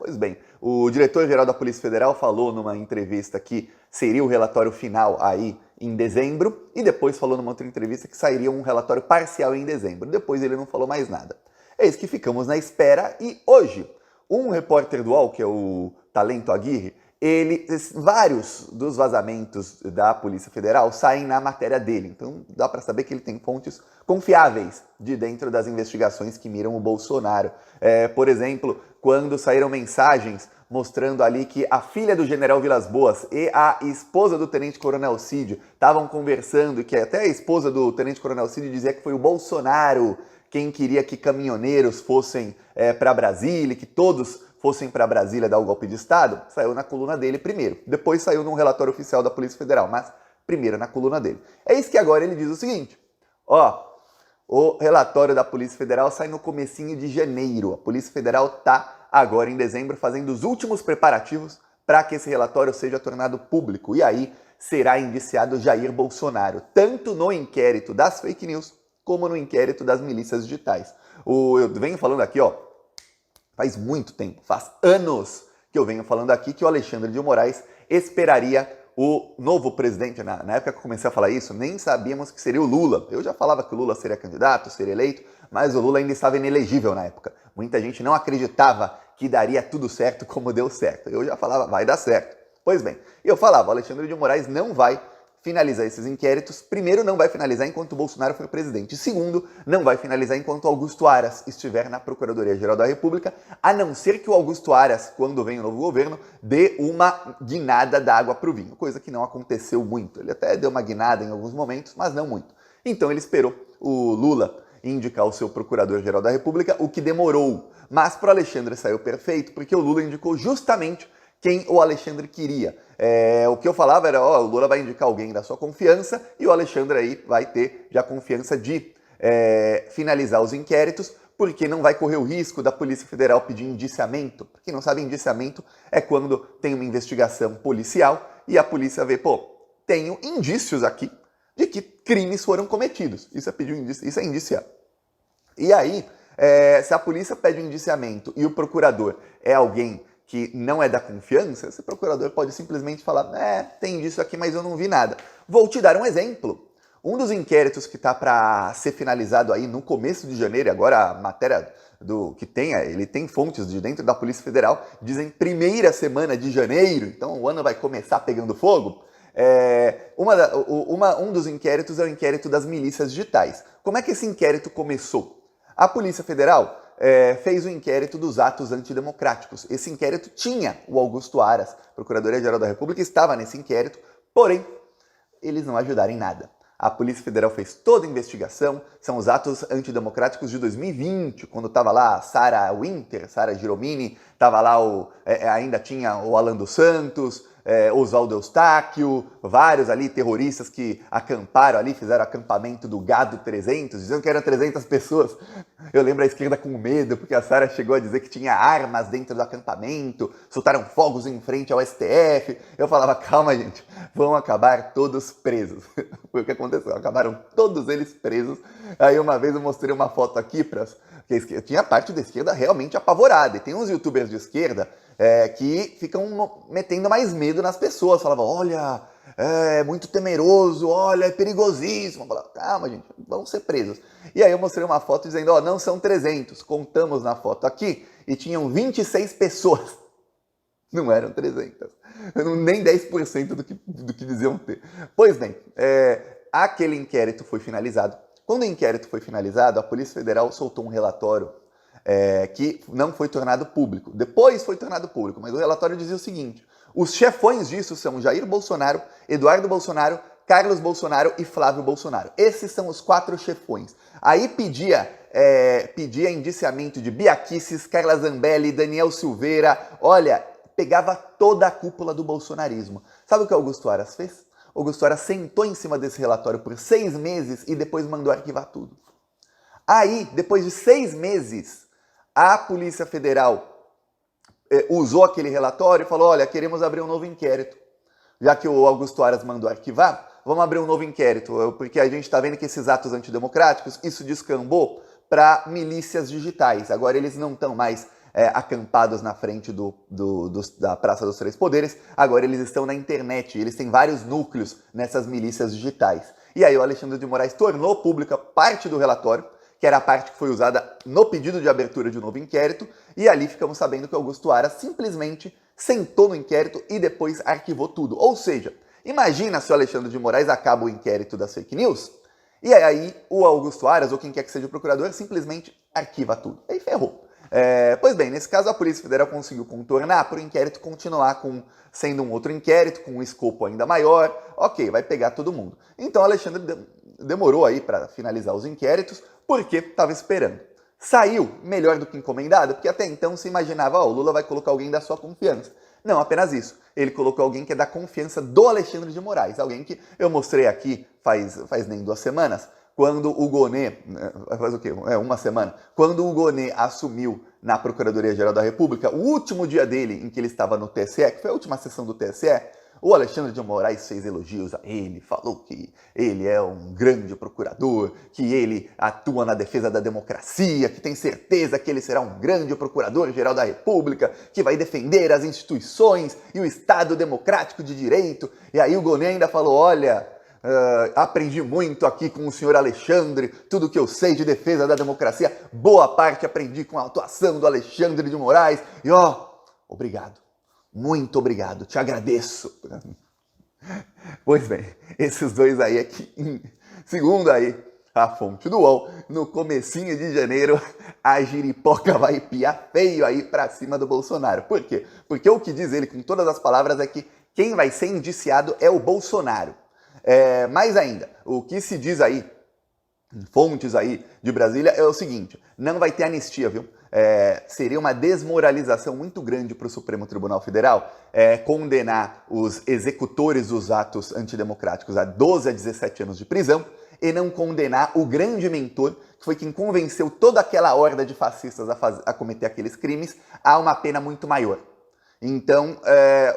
Pois bem, o diretor-geral da Polícia Federal falou numa entrevista que seria o relatório final aí em dezembro, e depois falou numa outra entrevista que sairia um relatório parcial em dezembro. Depois ele não falou mais nada. É isso que ficamos na espera, e hoje, um repórter do UOL, que é o Talento Aguirre, vários dos vazamentos da Polícia Federal saem na matéria dele. Então dá para saber que ele tem fontes confiáveis de dentro das investigações que miram o Bolsonaro. Por exemplo, quando saíram mensagens mostrando ali que a filha do general Vilas Boas e a esposa do tenente-coronel Cid estavam conversando, que até a esposa do tenente-coronel Cid dizia que foi o Bolsonaro quem queria que caminhoneiros fossem para Brasília, que todos fossem para Brasília dar o golpe de Estado, saiu na coluna dele primeiro. Depois saiu num relatório oficial da Polícia Federal, mas primeiro na coluna dele. É isso que agora ele diz o seguinte, o relatório da Polícia Federal sai no comecinho de janeiro. A Polícia Federal está agora em dezembro fazendo os últimos preparativos para que esse relatório seja tornado público. E aí será indiciado Jair Bolsonaro, tanto no inquérito das fake news, como no inquérito das milícias digitais. Eu venho falando aqui, faz muito tempo, faz anos que eu venho falando aqui que o Alexandre de Moraes esperaria o novo presidente. Na época que eu comecei a falar isso, nem sabíamos que seria o Lula. Eu já falava que o Lula seria candidato, seria eleito, mas o Lula ainda estava inelegível na época. Muita gente não acreditava que daria tudo certo como deu certo. Eu já falava, vai dar certo. Pois bem, eu falava, o Alexandre de Moraes não vai finalizar esses inquéritos. Primeiro, não vai finalizar enquanto o Bolsonaro for presidente. Segundo, não vai finalizar enquanto Augusto Aras estiver na Procuradoria-Geral da República, a não ser que o Augusto Aras, quando vem o novo governo, dê uma guinada da água para o vinho, coisa que não aconteceu muito. Ele até deu uma guinada em alguns momentos, mas não muito. Então ele esperou o Lula indicar o seu Procurador-Geral da República, o que demorou. Mas para o Alexandre saiu perfeito, porque o Lula indicou justamente quem o Alexandre queria. O que eu falava era, o Lula vai indicar alguém da sua confiança e o Alexandre aí vai ter já confiança de finalizar os inquéritos, porque não vai correr o risco da Polícia Federal pedir indiciamento. Pra quem não sabe, indiciamento é quando tem uma investigação policial e a polícia vê, tenho indícios aqui de que crimes foram cometidos. Isso é pedir um indício, isso é indiciar. E aí, se a polícia pede um indiciamento e o procurador é alguém que não é da confiança, esse procurador pode simplesmente falar, tem disso aqui, mas eu não vi nada. Vou te dar um exemplo. Um dos inquéritos que está para ser finalizado aí no começo de janeiro, agora a matéria que tem, ele tem fontes de dentro da Polícia Federal, dizem primeira semana de janeiro, então o ano vai começar pegando fogo. Um dos inquéritos é o inquérito das milícias digitais. Como é que esse inquérito começou? A Polícia Federal fez o inquérito dos atos antidemocráticos. Esse inquérito tinha o Augusto Aras, Procuradoria-Geral da República, estava nesse inquérito, porém, eles não ajudaram em nada. A Polícia Federal fez toda a investigação, são os atos antidemocráticos de 2020, quando estava lá a Sarah Winter, Sarah Giromini, estava lá, ainda tinha o Alan dos Santos, Oswaldo Eustáquio, vários ali terroristas que acamparam ali, fizeram acampamento do Gado 300, dizendo que eram 300 pessoas. Eu lembro a esquerda com medo, porque a Sarah chegou a dizer que tinha armas dentro do acampamento, soltaram fogos em frente ao STF. Eu falava, calma gente, vão acabar todos presos. Foi o que aconteceu, acabaram todos eles presos. Aí uma vez eu mostrei uma foto aqui, que tinha parte da esquerda realmente apavorada, e tem uns youtubers de esquerda que ficam metendo mais medo nas pessoas. Falavam, olha, é muito temeroso, olha, é perigosíssimo. Eu falava, calma, gente, vão ser presos. E aí eu mostrei uma foto dizendo, não são 300. Contamos na foto aqui e tinham 26 pessoas. Não eram 300. Nem 10% do que diziam ter. Pois bem, aquele inquérito foi finalizado. Quando o inquérito foi finalizado, a Polícia Federal soltou um relatório que não foi tornado público. Depois foi tornado público, mas o relatório dizia o seguinte: os chefões disso são Jair Bolsonaro, Eduardo Bolsonaro, Carlos Bolsonaro e Flávio Bolsonaro. Esses são os 4 chefões. Aí pedia indiciamento de Bia Kicis, Carla Zambelli, Daniel Silveira, olha, pegava toda a cúpula do bolsonarismo. Sabe o que Augusto Aras fez? Augusto Aras sentou em cima desse relatório por 6 meses e depois mandou arquivar tudo. Aí, depois de 6 meses, a Polícia Federal usou aquele relatório e falou, olha, queremos abrir um novo inquérito. Já que o Augusto Aras mandou arquivar, vamos abrir um novo inquérito, porque a gente está vendo que esses atos antidemocráticos, isso descambou para milícias digitais. Agora eles não estão mais acampados na frente da Praça dos Três Poderes, agora eles estão na internet, eles têm vários núcleos nessas milícias digitais. E aí o Alexandre de Moraes tornou pública parte do relatório, que era a parte que foi usada no pedido de abertura de um novo inquérito, e ali ficamos sabendo que Augusto Aras simplesmente sentou no inquérito e depois arquivou tudo. Ou seja, imagina se o Alexandre de Moraes acaba o inquérito das fake news, e aí o Augusto Aras, ou quem quer que seja o procurador, simplesmente arquiva tudo. Aí ferrou. Pois bem, nesse caso a Polícia Federal conseguiu contornar para o inquérito continuar sendo um outro inquérito, com um escopo ainda maior. Ok, vai pegar todo mundo. Então o Alexandre demorou aí para finalizar os inquéritos, porque estava esperando. Saiu melhor do que encomendado, porque até então se imaginava, o Lula vai colocar alguém da sua confiança. Não, apenas isso. Ele colocou alguém que é da confiança do Alexandre de Moraes, alguém que eu mostrei aqui faz nem 2 semanas, quando o Gonê, faz o quê? Uma semana, quando o Gonê assumiu na Procuradoria-Geral da República, o último dia dele em que ele estava no TSE, que foi a última sessão do TSE, o Alexandre de Moraes fez elogios a ele, falou que ele é um grande procurador, que ele atua na defesa da democracia, que tem certeza que ele será um grande procurador-geral da República, que vai defender as instituições e o Estado democrático de direito. E aí o Gonê ainda falou, olha, aprendi muito aqui com o senhor Alexandre, tudo que eu sei de defesa da democracia, boa parte aprendi com a atuação do Alexandre de Moraes. E obrigado. Muito obrigado, te agradeço. Pois bem, esses dois aí é que, segundo aí a fonte do UOL, no comecinho de janeiro, a giripoca vai piar feio aí pra cima do Bolsonaro. Por quê? Porque o que diz ele com todas as palavras é que quem vai ser indiciado é o Bolsonaro. Mais ainda, o que se diz aí, fontes aí de Brasília, é o seguinte, não vai ter anistia, viu? Seria uma desmoralização muito grande para o Supremo Tribunal Federal condenar os executores dos atos antidemocráticos a 12 a 17 anos de prisão e não condenar o grande mentor, que foi quem convenceu toda aquela horda de fascistas a cometer aqueles crimes, a uma pena muito maior. Então,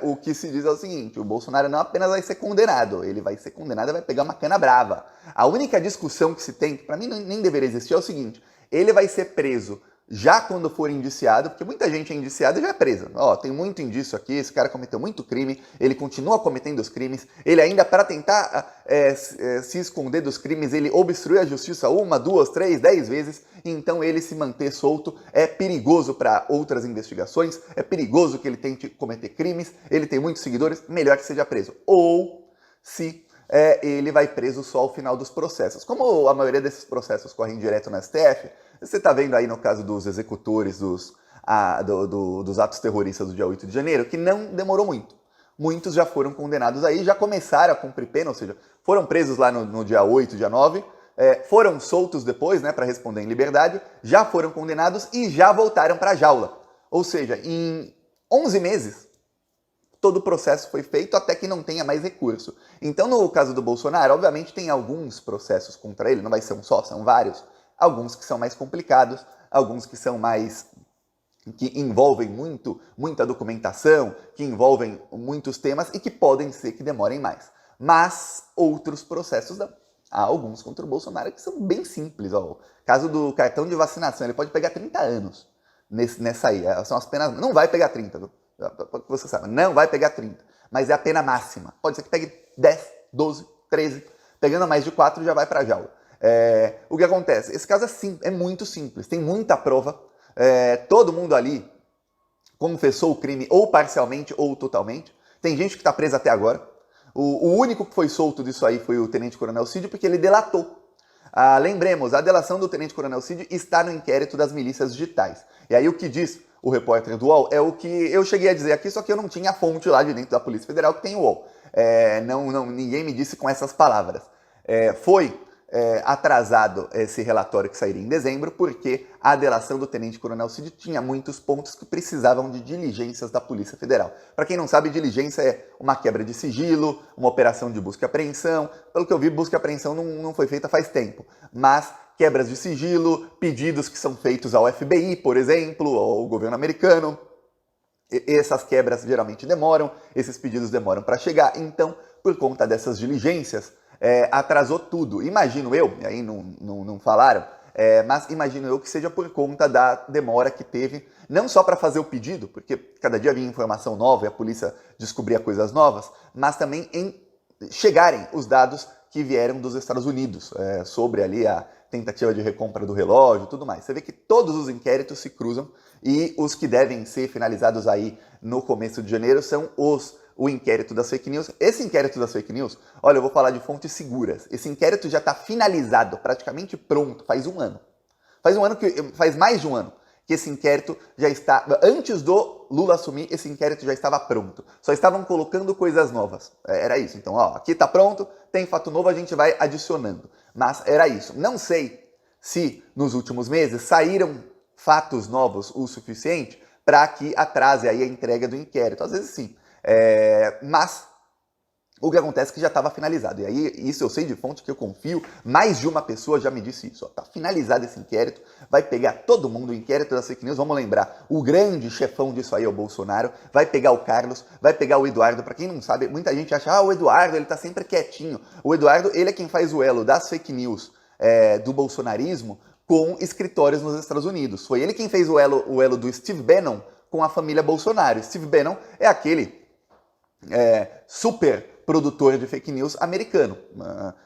o que se diz é o seguinte, o Bolsonaro não apenas vai ser condenado, ele vai ser condenado e vai pegar uma cana brava. A única discussão que se tem, que para mim nem deveria existir, é o seguinte, ele vai ser preso já quando for indiciado, porque muita gente é indiciada e já é presa. Tem muito indício aqui, esse cara cometeu muito crime, ele continua cometendo os crimes, ele ainda, para tentar se esconder dos crimes, ele obstruiu a justiça 1, 2, 3, 10 vezes, então ele se manter solto é perigoso para outras investigações, é perigoso que ele tente cometer crimes, ele tem muitos seguidores, melhor que seja preso. Ou se ele vai preso só ao final dos processos. Como a maioria desses processos correm direto no STF, você está vendo aí no caso dos executores dos atos terroristas do dia 8 de janeiro, que não demorou muito. Muitos já foram condenados aí, já começaram a cumprir pena, ou seja, foram presos lá no dia 8, dia 9, foram soltos depois, né, para responder em liberdade, já foram condenados e já voltaram para a jaula. Ou seja, em 11 meses, todo o processo foi feito até que não tenha mais recurso. Então, no caso do Bolsonaro, obviamente tem alguns processos contra ele, não vai ser um só, são vários. Alguns que são mais complicados, alguns que são que envolvem muita documentação, que envolvem muitos temas e que podem ser que demorem mais. Mas outros processos não. Há alguns contra o Bolsonaro que são bem simples. O caso do cartão de vacinação, ele pode pegar 30 anos nessa aí. São as penas. Não vai pegar 30, viu? Você sabe, não vai pegar 30. Mas é a pena máxima. Pode ser que pegue 10, 12, 13. Pegando mais de 4 já vai para a jaula. O que acontece? Esse caso é muito simples, tem muita prova, todo mundo ali confessou o crime ou parcialmente ou totalmente, tem gente que está presa até agora, o único que foi solto disso aí foi o Tenente Coronel Cid, porque ele delatou. Lembremos, a delação do Tenente Coronel Cid está no inquérito das milícias digitais, e aí o que diz o repórter do UOL é o que eu cheguei a dizer aqui, só que eu não tinha a fonte lá de dentro da Polícia Federal que tem o UOL, ninguém me disse com essas palavras, foi atrasado esse relatório que sairia em dezembro, porque a delação do Tenente Coronel Cid tinha muitos pontos que precisavam de diligências da Polícia Federal. Para quem não sabe, diligência é uma quebra de sigilo, uma operação de busca e apreensão. Pelo que eu vi, busca e apreensão não foi feita faz tempo, mas quebras de sigilo, pedidos que são feitos ao FBI, por exemplo, ao governo americano. Essas quebras geralmente demoram, esses pedidos demoram para chegar, então, por conta dessas diligências, atrasou tudo. Imagino eu, e aí não falaram, mas imagino eu que seja por conta da demora que teve, não só para fazer o pedido, porque cada dia vinha informação nova e a polícia descobria coisas novas, mas também em chegarem os dados que vieram dos Estados Unidos, sobre ali a tentativa de recompra do relógio e tudo mais. Você vê que todos os inquéritos se cruzam e os que devem ser finalizados aí no começo de janeiro são o inquérito das fake news. Esse inquérito das fake news, olha, eu vou falar de fontes seguras. Esse inquérito já está finalizado, praticamente pronto, faz um ano. Faz mais de um ano que esse inquérito já está... Antes do Lula assumir, esse inquérito já estava pronto. Só estavam colocando coisas novas. Era isso. Então, ó, aqui está pronto, tem fato novo, a gente vai adicionando. Mas era isso. Não sei se nos últimos meses saíram fatos novos o suficiente para que atrase aí a entrega do inquérito. Às vezes sim. Mas o que acontece é que já estava finalizado. E aí, isso eu sei de fonte que eu confio, mais de uma pessoa já me disse isso. Está finalizado esse inquérito, vai pegar todo mundo, o inquérito das fake news, vamos lembrar, o grande chefão disso aí é o Bolsonaro, vai pegar o Carlos, vai pegar o Eduardo. Para quem não sabe, muita gente acha, o Eduardo, ele está sempre quietinho. O Eduardo, ele é quem faz o elo das fake news do bolsonarismo com escritórios nos Estados Unidos. Foi ele quem fez o elo do Steve Bannon com a família Bolsonaro. Steve Bannon é aquele super produtor de fake news americano.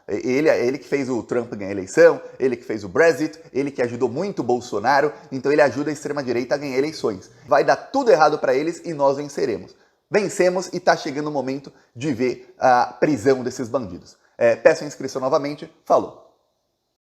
Ele que fez o Trump ganhar a eleição, ele que fez o Brexit, ele que ajudou muito o Bolsonaro, então ele ajuda a extrema-direita a ganhar eleições. Vai dar tudo errado para eles e nós venceremos. Vencemos e está chegando o momento de ver a prisão desses bandidos. Peço a inscrição novamente. Falou!